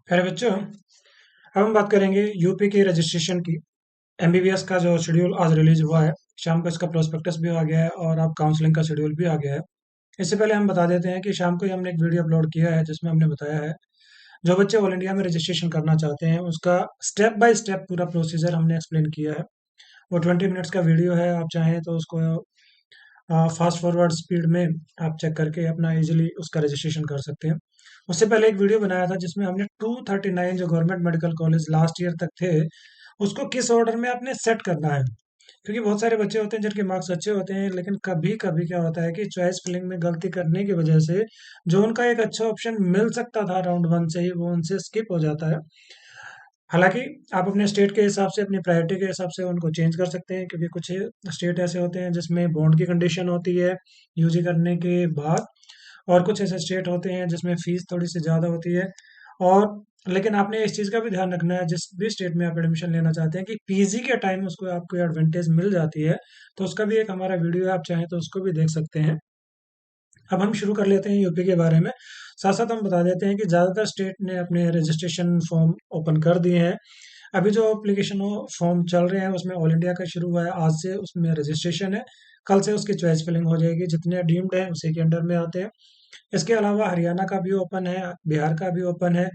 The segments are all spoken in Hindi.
अरे बच्चों, अब हम बात करेंगे यूपी के रजिस्ट्रेशन की। एमबीबीएस का जो शेड्यूल आज रिलीज हुआ है, शाम को इसका प्रोस्पेक्टस भी आ गया है और अब काउंसलिंग का शेड्यूल भी आ गया है। इससे पहले हम बता देते हैं कि शाम को ही हमने एक वीडियो अपलोड किया है जिसमें हमने बताया है जो बच्चे ऑल इंडिया में रजिस्ट्रेशन करना चाहते हैं उसका स्टेप बाय स्टेप पूरा प्रोसीजर हमने एक्सप्लेन किया है। वो 20 मिनट्स का वीडियो है, आप चाहें तो उसको फास्ट फॉरवर्ड स्पीड में आप चेक करके अपना इजीली उसका रजिस्ट्रेशन कर सकते हैं। उससे पहले एक वीडियो बनाया था जिसमें हमने 239 जो government medical college last year तक थे उसको किस ऑर्डर में आपने सेट करना है। क्योंकि बहुत सारे बच्चे होते हैं जिनके मार्क्स अच्छे होते हैं, लेकिन कभी कभी क्या होता है कि चॉइस फिलिंग में गलती करने की वजह से जो उनका एक अच्छा ऑप्शन मिल सकता था राउंड वन से ही, वो उनसे स्किप हो जाता है। हालाँकि आप अपने स्टेट के हिसाब से, अपनी प्रायोरिटी के हिसाब से उनको चेंज कर सकते हैं, क्योंकि कुछ स्टेट ऐसे होते हैं जिसमें बॉन्ड की कंडीशन होती है यूजी करने के बाद, और कुछ ऐसे स्टेट होते हैं जिसमें फीस थोड़ी-सी ज़्यादा होती है। और लेकिन आपने इस चीज़ का भी ध्यान रखना है, जिस भी स्टेट में आप एडमिशन लेना चाहते हैं, कि पीजी के टाइम उसको आपको एडवांटेज मिल जाती है, तो उसका भी एक हमारा वीडियो है, आप चाहें तो उसको भी देख सकते हैं। अब हम शुरू कर लेते हैं यूपी के बारे में। साथ-साथ हम बता देते हैं कि ज़्यादातर स्टेट ने अपने रजिस्ट्रेशन फॉर्म ओपन कर दिए हैं। अभी जो एप्लीकेशन फॉर्म चल रहे हैं उसमें ऑल इंडिया का शुरू हुआ है आज से, उसमें रजिस्ट्रेशन है। कल से उसकी चॉइस फिलिंग हो जाएगी, जितने डीम्ड हैं उसी के अंडर में आते हैं। इसके अलावा हरियाणा का भी ओपन है, बिहार का भी ओपन है।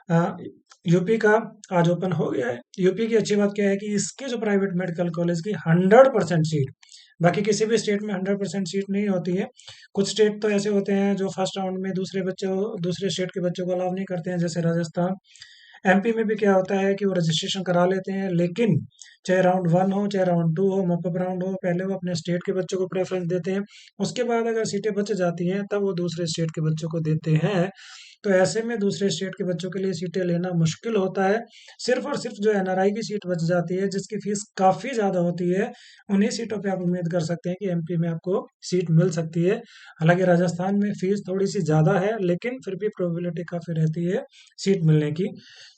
अ, यूपी का आज ओपन हो गया है। यूपी की अच्छी बात क्या है कि इसके जो प्राइवेट मेडिकल कॉलेज की 100% सीट, बाकी किसी भी स्टेट में 100% सीट नहीं होती है। कुछ स्टेट तो ऐसे होते हैं जो फर्स्ट राउंड में दूसरे स्टेट के बच्चों को अलाउ नहीं करते हैं, जैसे राजस्थान। एमपी में भी क्या होता है कि वो रजिस्ट्रेशन करा लेते हैं, लेकिन चाहे राउंड वन हो चाहे राउंड टू हो, मॉपअप राउंड हो, पहले वो अपने स्टेट के बच्चों को प्रेफरेंस देते हैं। उसके बाद अगर सीटें बच जाती हैं तब वो दूसरे स्टेट के बच्चों को देते हैं। तो ऐसे में दूसरे स्टेट के बच्चों के लिए सीटें लेना मुश्किल होता है। सिर्फ और सिर्फ जो एनआरआई की सीट बच जाती है जिसकी फीस काफ़ी ज़्यादा होती है, उन्हीं सीटों पे आप उम्मीद कर सकते हैं कि एमपी में आपको सीट मिल सकती है। हालांकि राजस्थान में फीस थोड़ी सी ज़्यादा है, लेकिन फिर भी प्रोबेबिलिटी काफ़ी रहती है सीट मिलने की।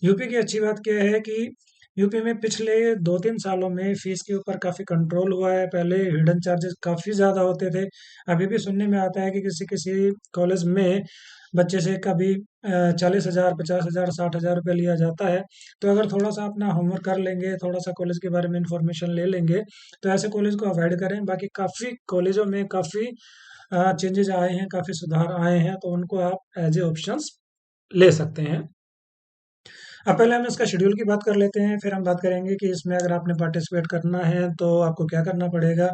यूपी की अच्छी बात क्या है कि यूपी में पिछले 2-3 सालों में फीस के ऊपर काफ़ी कंट्रोल हुआ है। पहले हिडन चार्जेस काफ़ी ज़्यादा होते थे। अभी भी सुनने में आता है कि किसी किसी कॉलेज में बच्चे से कभी 40,000, 50,000, 60,000 रुपये लिया जाता है। तो अगर थोड़ा सा अपना होमवर्क कर लेंगे, थोड़ा सा कॉलेज के बारे में इंफॉर्मेशन ले लेंगे, तो ऐसे कॉलेज को अवॉइड करें। बाकी काफ़ी कॉलेजों में काफ़ी चेंजेज आए हैं, काफ़ी सुधार आए हैं, तो उनको आप एज ए ऑप्शंस ले सकते हैं। अब पहले हम इसका शेड्यूल की बात कर लेते हैं, फिर हम बात करेंगे कि इसमें अगर आपने पार्टिसिपेट करना है तो आपको क्या करना पड़ेगा।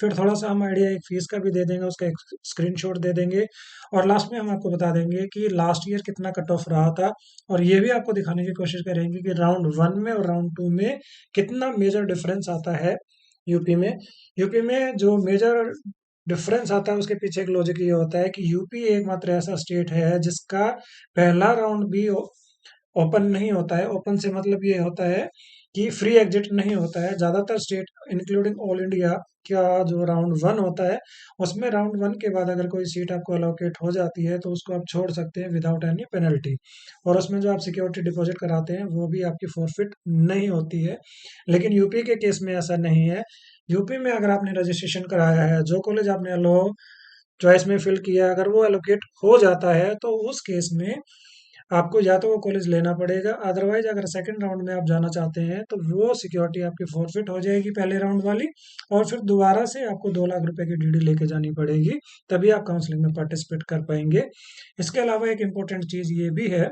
फिर थोड़ा-सा हम आइडिया एक फ़ीस का भी दे देंगे, उसका एक स्क्रीनशॉट दे देंगे, और लास्ट में हम आपको बता देंगे कि लास्ट ईयर कितना कट ऑफ रहा था। और ये भी आपको दिखाने की कोशिश करेंगे कि राउंड 1 में और राउंड 2 में कितना मेजर डिफरेंस आता है यूपी में। यूपी में जो मेजर डिफरेंस आता है उसके पीछे एक लॉजिक ये होता है कि यूपी एकमात्र ऐसा स्टेट है जिसका पहला राउंड भी ओपन नहीं होता है। ओपन से मतलब ये होता है कि फ्री एग्जिट नहीं होता है। ज़्यादातर स्टेट इंक्लूडिंग ऑल इंडिया का जो राउंड वन होता है, उसमें राउंड वन के बाद अगर कोई सीट आपको अलोकेट हो जाती है तो उसको आप छोड़ सकते हैं विदाउट एनी पेनल्टी। और उसमें जो आप सिक्योरिटी डिपॉजिट कराते हैं वो भी आपकी फॉरफिट नहीं होती है। लेकिन यूपी के केस में ऐसा नहीं है। यूपी में अगर आपने रजिस्ट्रेशन कराया है, जो कॉलेज आपने अलो चॉइस में फिल किया, अगर वो एलोकेट हो जाता है तो उस केस में आपको या तो वो कॉलेज लेना पड़ेगा, अदरवाइज अगर सेकंड राउंड में आप जाना चाहते हैं तो वो सिक्योरिटी आपकी फॉरफिट हो जाएगी पहले राउंड वाली, और फिर दोबारा से आपको 2 लाख रुपए की डीडी लेके जानी पड़ेगी, तभी आप काउंसलिंग में पार्टिसिपेट कर पाएंगे। इसके अलावा एक इम्पोर्टेंट चीज़ ये भी है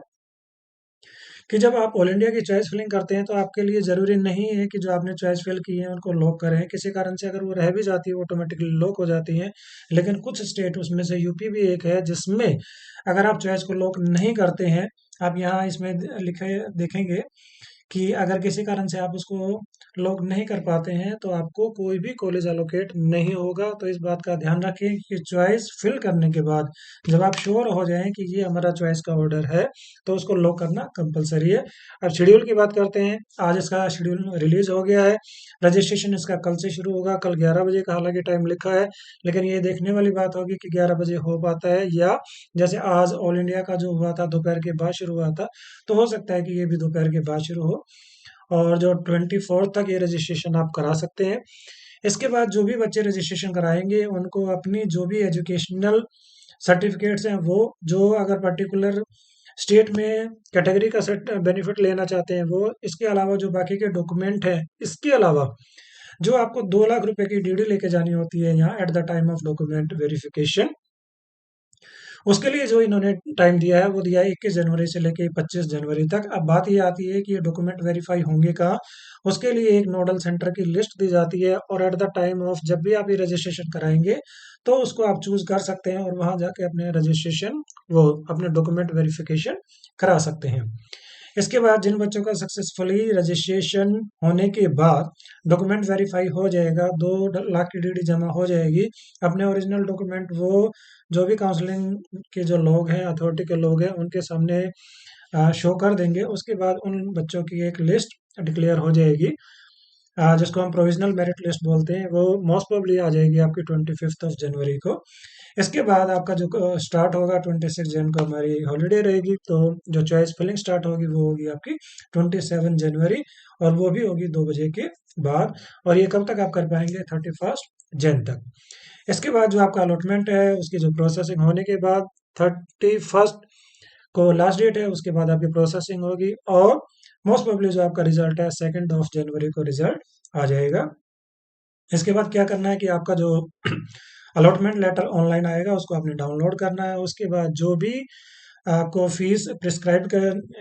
कि जब आप ऑल इंडिया की चॉइस फिलिंग करते हैं तो आपके लिए ज़रूरी नहीं है कि जो आपने चॉइस फिल की है उनको लॉक करें। किसी कारण से अगर वो रह भी जाती है ऑटोमेटिकली लॉक हो जाती हैं। लेकिन कुछ स्टेट, उसमें से यूपी भी एक है, जिसमें अगर आप चॉइस को लॉक नहीं करते हैं, आप यहाँ इसमें लिखे देखेंगे कि अगर किसी कारण से आप उसको लॉक नहीं कर पाते हैं तो आपको कोई भी कॉलेज एलोकेट नहीं होगा। तो इस बात का ध्यान रखें कि चॉइस फिल करने के बाद जब आप श्योर हो जाएं कि ये हमारा चॉइस का ऑर्डर है तो उसको लॉक करना कंपलसरी है। अब शेड्यूल की बात करते हैं। आज इसका शेड्यूल रिलीज हो गया है। रजिस्ट्रेशन इसका कल से शुरू होगा, कल 11 बजे का हालांकि टाइम लिखा है, लेकिन ये देखने वाली बात होगी कि 11 बजे हो पाता है, या जैसे आज ऑल इंडिया का जो हुआ था दोपहर के बाद शुरू हुआ था, तो हो सकता है कि ये भी दोपहर के बाद शुरू हो। और जो 24 तक ये रजिस्ट्रेशन आप करा सकते हैं। इसके बाद जो भी बच्चे रजिस्ट्रेशन कराएंगे उनको अपनी जो भी एजुकेशनल सर्टिफिकेट्स हैं, वो जो अगर पर्टिकुलर स्टेट में कैटेगरी का सेट बेनिफिट लेना चाहते हैं वो, इसके अलावा जो बाकी के डॉक्यूमेंट है, इसके अलावा जो आपको 2 लाख रुपए की डीडी लेके जानी होती है यहाँ at the time of document verification, उसके लिए जो इन्होंने टाइम दिया है वो दिया है 21 जनवरी से लेके 25 जनवरी तक। अब बात ये आती है कि ये डॉक्यूमेंट वेरीफाई होंगे कहाँ, उसके लिए एक नोडल सेंटर की लिस्ट दी जाती है और एट द टाइम ऑफ जब भी आप ये रजिस्ट्रेशन कराएंगे तो उसको आप चूज कर सकते हैं और वहां जाके अपने रजिस्ट्रेशन वो अपने डॉक्यूमेंट वेरिफिकेशन करा सकते हैं। इसके बाद जिन बच्चों का सक्सेसफुली रजिस्ट्रेशन होने के बाद डॉक्यूमेंट वेरीफाई हो जाएगा, 2 लाख की डीडी जमा हो जाएगी, अपने ओरिजिनल डॉक्यूमेंट वो जो भी काउंसलिंग के जो लोग हैं, अथॉरिटी के लोग हैं, उनके सामने शो कर देंगे। उसके बाद उन बच्चों की एक लिस्ट डिक्लेयर हो जाएगी, जिसको हम प्रोविजनल मेरिट लिस्ट बोलते हैं, वो मोस्ट प्रोबेबली आ जाएगी आपकी 25 जनवरी को। इसके बाद आपका जो स्टार्ट होगा 26 जन को हमारी हॉलीडे रहेगी, तो जो चॉइस फिलिंग स्टार्ट होगी वो होगी आपकी 27 जनवरी, और वो भी होगी 2 बजे के बाद। और ये कब तक आप कर पाएंगे, 31 जन तक। इसके बाद जो आपका अलॉटमेंट है उसकी जो प्रोसेसिंग होने के बाद 31 को लास्ट डेट है, उसके बाद आपकी प्रोसेसिंग होगी और मोस्ट प्रोबेबली जो आपका रिजल्ट है 2 जनवरी को रिजल्ट आ जाएगा। इसके बाद क्या करना है कि आपका जो अलॉटमेंट लेटर ऑनलाइन आएगा उसको आपने डाउनलोड करना है। उसके बाद जो भी आपको फीस प्रिस्क्राइब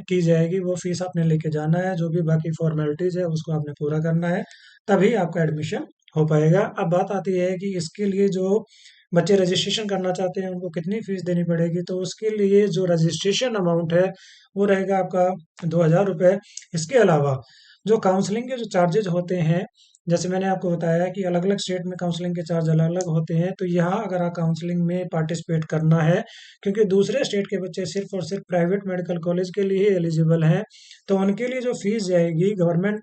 की जाएगी वो फीस आपने लेके जाना है, जो भी बाकी फॉर्मेलिटीज है उसको आपने पूरा करना है, तभी आपका एडमिशन हो पाएगा। अब बात आती है कि इसके लिए जो बच्चे रजिस्ट्रेशन करना चाहते हैं उनको कितनी फीस देनी पड़ेगी, तो उसके लिए जो रजिस्ट्रेशन अमाउंट है वो रहेगा आपका 2,000 रुपये। इसके अलावा जो काउंसलिंग के जो चार्जेज होते हैं, जैसे मैंने आपको बताया कि अलग अलग स्टेट में काउंसलिंग के चार्ज अलग अलग होते हैं, तो यहाँ अगर आप काउंसलिंग में पार्टिसिपेट करना है, क्योंकि दूसरे स्टेट के बच्चे सिर्फ और सिर्फ प्राइवेट मेडिकल कॉलेज के लिए ही एलिजिबल हैं, तो उनके लिए जो फीस जाएगी गवर्नमेंट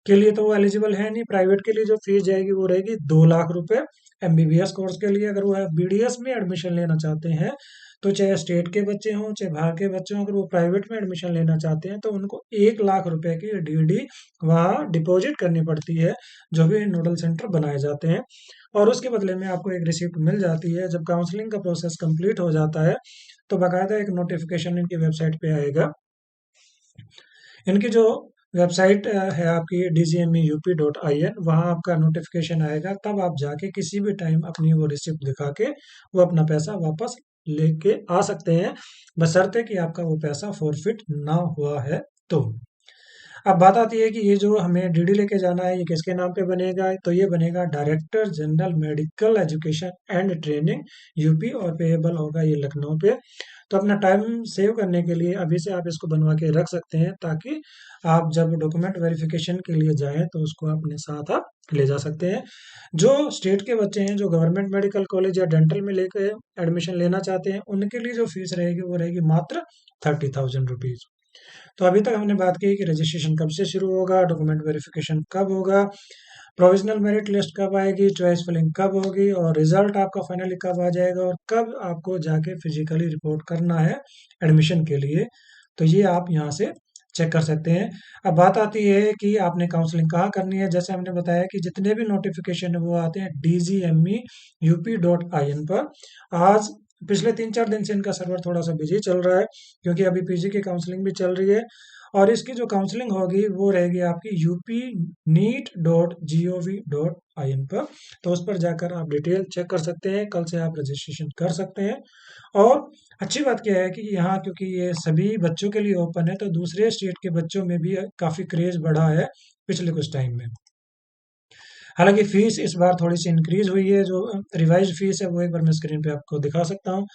के लिए तो वो एलिजिबल है नहीं, प्राइवेट के लिए जो फीस जाएगी वो रहेगी 2 लाख रुपए। एमबीबीएस कोर्स के लिए अगर वो बीडीएस में एडमिशन लेना चाहते हैं, तो चाहे स्टेट के बच्चे हों चाहे बाहर के बच्चे हों, अगर वो प्राइवेट में एडमिशन लेना चाहते हैं तो उनको 1 लाख रुपए की डीडी वहाँ डिपॉजिट करनी पड़ती है, जो भी नोडल सेंटर बनाए जाते हैं, और उसके बदले में आपको एक रिसिप्ट मिल जाती है। जब काउंसलिंग का प्रोसेस कंप्लीट हो जाता है तो बाकायदा एक नोटिफिकेशन इनकी वेबसाइट पे आएगा। इनकी जो वेबसाइट है आपकी dgme.up.in, वहाँ आपका नोटिफिकेशन आएगा, तब आप जाके किसी भी टाइम अपनी वो रिसिप्ट दिखा के वो अपना पैसा वापस लेके आ सकते हैं, बशर्ते कि आपका वो पैसा फॉरफिट ना हुआ है तो। अब बात आती है कि ये जो हमें डीडी लेके जाना है ये किसके नाम पे बनेगा, तो ये बनेगा director general medical education and training UP, और पेएबल होगा ये लखनऊ पे। तो अपना टाइम सेव करने के लिए अभी से आप इसको बनवा के रख सकते हैं, ताकि आप जब डॉक्यूमेंट वेरिफिकेशन के लिए जाएं तो उसको अपने साथ आप ले जा सकते हैं। जो स्टेट के बच्चे हैं जो गवर्नमेंट मेडिकल कॉलेज या डेंटल में लेकर एडमिशन लेना चाहते हैं, उनके लिए जो फीस रहेगी वो रहेगी मात्र 30,000 रुपीज। तो अभी तक हमने बात की कि रजिस्ट्रेशन कब से शुरू होगा, डॉक्यूमेंट वेरिफिकेशन कब होगा, प्रोविजनल मेरिट लिस्ट कब आएगी, चॉइस फिलिंग कब होगी, और रिजल्ट आपका फाइनली कब आ जाएगा, और कब आपको जाके फिजिकली रिपोर्ट करना है एडमिशन के लिए, तो ये आप यहाँ से चेक कर सकते हैं। अब बात आती है कि आपने काउंसलिंग कहाँ करनी है। जैसे हमने बताया कि जितने भी नोटिफिकेशन है वो आते हैं dgme.up.in पर। आज पिछले 3-4 दिन से इनका सर्वर थोड़ा सा बिजी चल रहा है, क्योंकि अभी पीजी की काउंसलिंग भी चल रही है, और इसकी जो काउंसलिंग होगी वो रहेगी आपकी upneet.gov.in पर। तो उस पर जाकर आप डिटेल चेक कर सकते हैं, कल से आप रजिस्ट्रेशन कर सकते हैं। और अच्छी बात क्या है कि यहाँ क्योंकि ये सभी बच्चों के लिए ओपन है, तो दूसरे स्टेट के बच्चों में भी काफ़ी क्रेज बढ़ा है पिछले कुछ टाइम में। हालांकि फीस इस बार थोड़ी सी इंक्रीज हुई है, जो रिवाइज फीस है वो एक बार मैं स्क्रीन पे आपको दिखा सकता हूँ।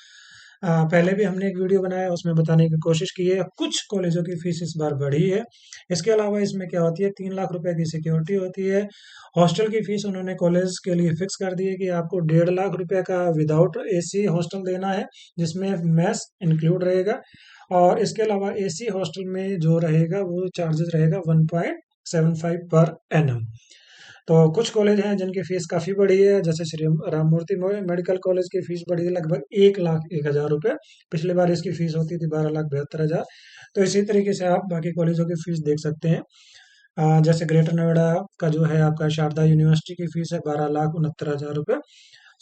पहले भी हमने एक वीडियो बनाया उसमें बताने की कोशिश की है, कुछ कॉलेजों की फीस इस बार बढ़ी है। इसके अलावा इसमें क्या होती है, 3 लाख रुपए की सिक्योरिटी होती है। हॉस्टल की फीस उन्होंने कॉलेज के लिए फिक्स कर दी है कि आपको 1.5 लाख रुपए का विदाउट एसी हॉस्टल देना है, जिसमें मैस इंक्लूड रहेगा, और इसके अलावा एसी हॉस्टल में जो रहेगा वो चार्जेस रहेगा 1.75 पर एनम। तो कुछ कॉलेज हैं जिनकी फीस काफ़ी बढ़ी है, जैसे श्री राममूर्ति मेडिकल कॉलेज की फीस बढ़ी है लगभग 1,01,000 रुपये। पिछली बार इसकी फीस होती थी 12,72,000। तो इसी तरीके से आप बाकी कॉलेजों की फीस देख सकते हैं। जैसे ग्रेटर नोएडा का जो है आपका शारदा यूनिवर्सिटी की फीस है 12,69,000 रुपये।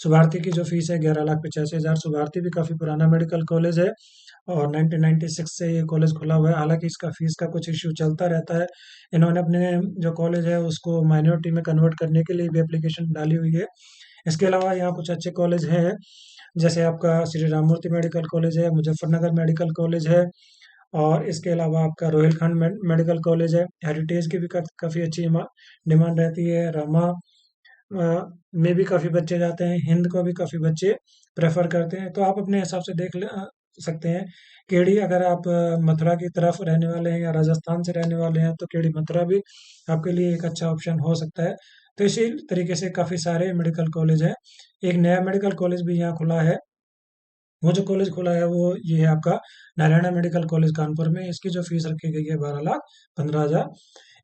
सुभारती की जो फीस है 11,85,000। सुभारती भी काफ़ी पुराना मेडिकल कॉलेज है, और 1996 से ये कॉलेज खुला हुआ है। हालांकि इसका फीस का कुछ इश्यू चलता रहता है। इन्होंने अपने जो कॉलेज है उसको माइनॉरिटी में कन्वर्ट करने के लिए भी एप्लीकेशन डाली हुई है। इसके अलावा यहाँ कुछ अच्छे कॉलेज हैं, जैसे आपका श्री राममूर्ति मेडिकल कॉलेज है, मुजफ्फरनगर मेडिकल कॉलेज है, और इसके अलावा आपका रोहिलखंड मेडिकल कॉलेज है। हेरिटेज की भी काफ़ी अच्छी डिमांड रहती है। रमा में भी काफ़ी बच्चे जाते हैं, हिंद को भी काफ़ी बच्चे प्रेफर करते हैं। तो आप अपने हिसाब से सकते हैं। केडी, अगर आप मथुरा की तरफ रहने वाले हैं या राजस्थान से रहने वाले हैं तो केडी मथुरा भी आपके लिए एक अच्छा ऑप्शन हो सकता है। तो इसी तरीके से काफ़ी सारे मेडिकल कॉलेज हैं। एक नया मेडिकल कॉलेज भी यहाँ खुला है। वो जो कॉलेज खुला है वो ये है आपका नारायणा मेडिकल कॉलेज कानपुर में। इसकी जो फीस रखी गई है 12,15,000।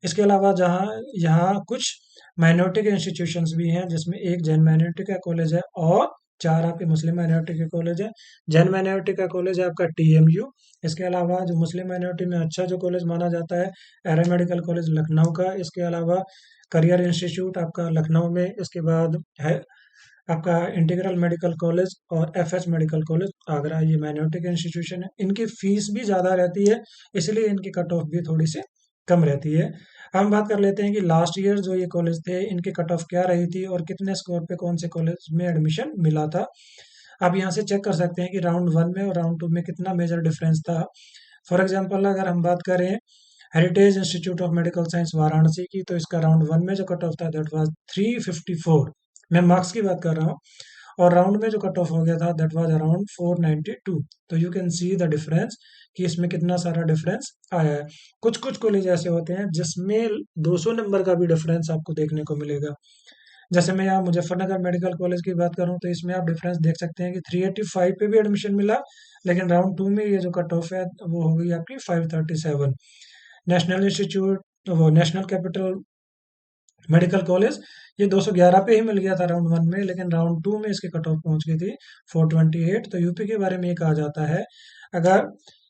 इसके अलावा जहाँ यहाँ कुछ माइनॉरिटी के इंस्टीट्यूशंस भी हैं, जिसमें एक जैन माइनॉरिटी का कॉलेज है और 4 आपके मुस्लिम माइनॉरिटी के कॉलेज है। जैन माइनॉरिटी का कॉलेज है आपका TMU। इसके अलावा जो मुस्लिम माइनॉरिटी में अच्छा जो कॉलेज माना जाता है, एरा मेडिकल कॉलेज लखनऊ का। इसके अलावा करियर इंस्टीट्यूट आपका लखनऊ में। इसके बाद है आपका इंटीग्रल मेडिकल कॉलेज और FH मेडिकल कॉलेज आगरा। ये माइनॉरिटी के इंस्टीट्यूशन है। इनकी फीस भी ज़्यादा रहती है, इसलिए इनकी कट ऑफ भी थोड़ी सी कम रहती है। हम बात कर लेते हैं कि लास्ट ईयर जो ये कॉलेज थे इनकी कट ऑफ क्या रही थी और कितने स्कोर पे कौन से कॉलेज में एडमिशन मिला था। आप यहाँ से चेक कर सकते हैं कि राउंड 1 में और राउंड 2 में कितना मेजर डिफरेंस था। फॉर एग्जाम्पल अगर हम बात करें heritage institute of medical science Varanasi की, तो इसका राउंड 1 में जो कट ऑफ था दैट वाज 354। मैं मार्क्स की बात कर रहा हूँ। और राउंड में जो कट ऑफ हो गया था दैट वाज अराउंड 492। तो you can see the difference कि इसमें कितना सारा डिफरेंस आया है। कुछ कुछ कॉलेज ऐसे होते हैं जिसमें 200 नंबर का भी डिफरेंस आपको देखने को मिलेगा। जैसे मैं यहाँ मुजफ्फरनगर मेडिकल कॉलेज की बात करूँ तो इसमें आप डिफरेंस देख सकते हैं कि 385 पे भी एडमिशन मिला, लेकिन राउंड 2 में ये जो कट ऑफ है वो हो गई आपकी 537। नेशनल इंस्टीट्यूट वो नेशनल कैपिटल मेडिकल कॉलेज, ये 211 पे ही मिल गया था राउंड 1 में, लेकिन राउंड 2 में इसकी कट ऑफ पहुंच गई थी 428। तो यूपी के बारे में ये कहा जाता है। अगर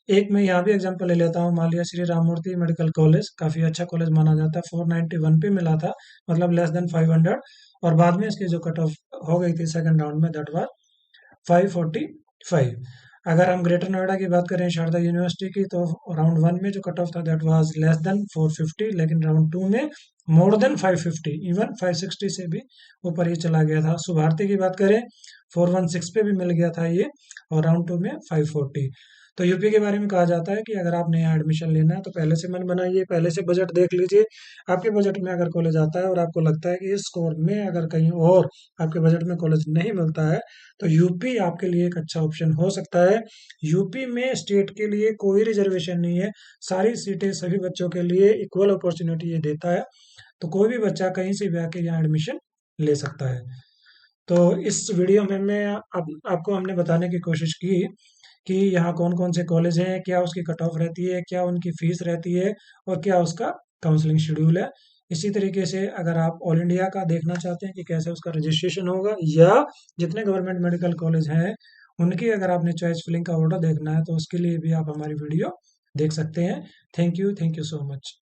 एक मैं यहाँ भी एग्जांपल ले लेता हूँ, मान लिया श्री राममूर्ति मेडिकल कॉलेज काफ़ी अच्छा कॉलेज माना जाता है, 491 पे मिला था, मतलब लेस देन 500। और बाद में इसकी जो कट ऑफ हो गई थी सेकंड राउंड में दैट वाज 545। अगर हम ग्रेटर नोएडा की बात करें शारदा यूनिवर्सिटी की, तो राउंड 1 में जो कट ऑफ था दैट वाज लेस देन 450, लेकिन राउंड 2 में मोर देन 550, इवन 560 से भी ऊपर ये चला गया था। सुभारती की बात करें 416 पे भी मिल गया था ये, और राउंड 2 में 540। तो यूपी के बारे में कहा जाता है कि अगर आपने यहाँ एडमिशन लेना है तो पहले से मन बनाइए, पहले से बजट देख लीजिए। आपके बजट में अगर कॉलेज आता है और आपको लगता है कि इस स्कोर में अगर कहीं और आपके बजट में कॉलेज नहीं मिलता है, तो यूपी आपके लिए एक अच्छा ऑप्शन हो सकता है। यूपी में स्टेट के लिए कोई रिजर्वेशन नहीं है, सारी सीटें सभी बच्चों के लिए इक्वल अपॉर्चुनिटी ये देता है। तो कोई भी बच्चा कहीं से भी आके यहाँ एडमिशन ले सकता है। तो इस वीडियो में मैं आपको हमने बताने की कोशिश की कि यहाँ कौन कौन से कॉलेज हैं, क्या उसकी कट ऑफ रहती है, क्या उनकी फीस रहती है, और क्या उसका काउंसलिंग शेड्यूल है। इसी तरीके से अगर आप ऑल इंडिया का देखना चाहते हैं कि कैसे उसका रजिस्ट्रेशन होगा, या जितने गवर्नमेंट मेडिकल कॉलेज हैं उनकी अगर आपने चॉइस फिलिंग का ऑर्डर देखना है, तो उसके लिए भी आप हमारी वीडियो देख सकते हैं। Thank you so much.